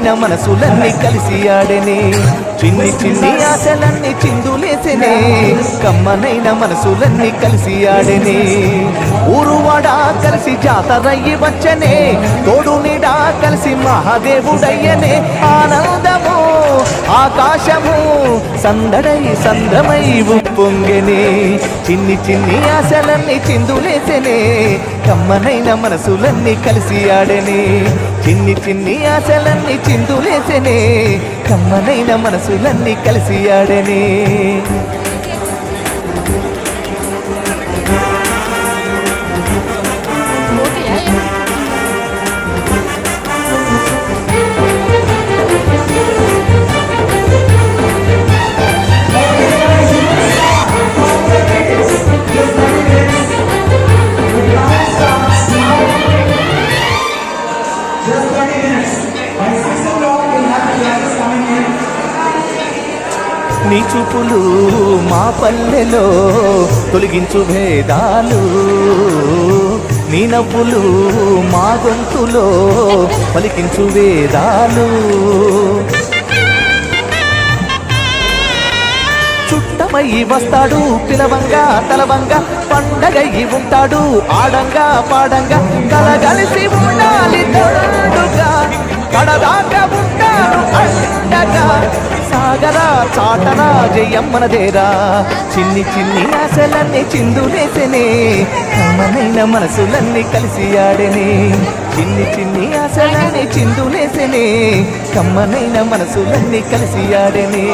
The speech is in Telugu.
కమ్మనైన మనసులన్నీ కలిసి ఆడెనే చిన్ని చిన్ని ఆశలన్నీ చిందులేసెనే కమ్మనైన మనసులన్నీ కలిసి ఆడెనే ఊరువాడా కలిసి జాతరయ్యి వచ్చనే తోడు నీడా కలిసి మహాదేవుడయ్యనే ఆనందము ఆకాశము సందడై సంద్రమై ఉప్పొంగెనే చిన్ని చిన్ని ఆశలన్నీ చిందులేసెనే కమ్మనైన మనసులన్నీ కలిసి ఆడెనే చిన్ని చిన్ని ఆశలన్నీ చిందులేసెనే కమ్మనైన మనసులన్నీ కలిసి ఆడెనే నీ చూపులు మా పల్లెలో తొలగించు భేదాలు నీ నవ్వులు మా గొంతులో పలికించు వేదాలు చుట్టమయ్యి వస్తాడు పిలవంగా తలవంగా పండగయ్యి ఉంటాడు ఆడంగా పాడంగా కలగలిసి ఉండాలి తోడుగా కడదాకా ఉంటాడు అండగా సాగరా చాటరా జయమ్మనదేరా చిన్ని చిన్ని ఆశలన్నీ చిందులేసెనే కమ్మనైన మనసులన్నీ కలిసి ఆడెనే చిన్ని చిన్ని ఆశలన్నీ చిందులేసెనే కమ్మనైన మనసులన్నీ కలిసి ఆడెనే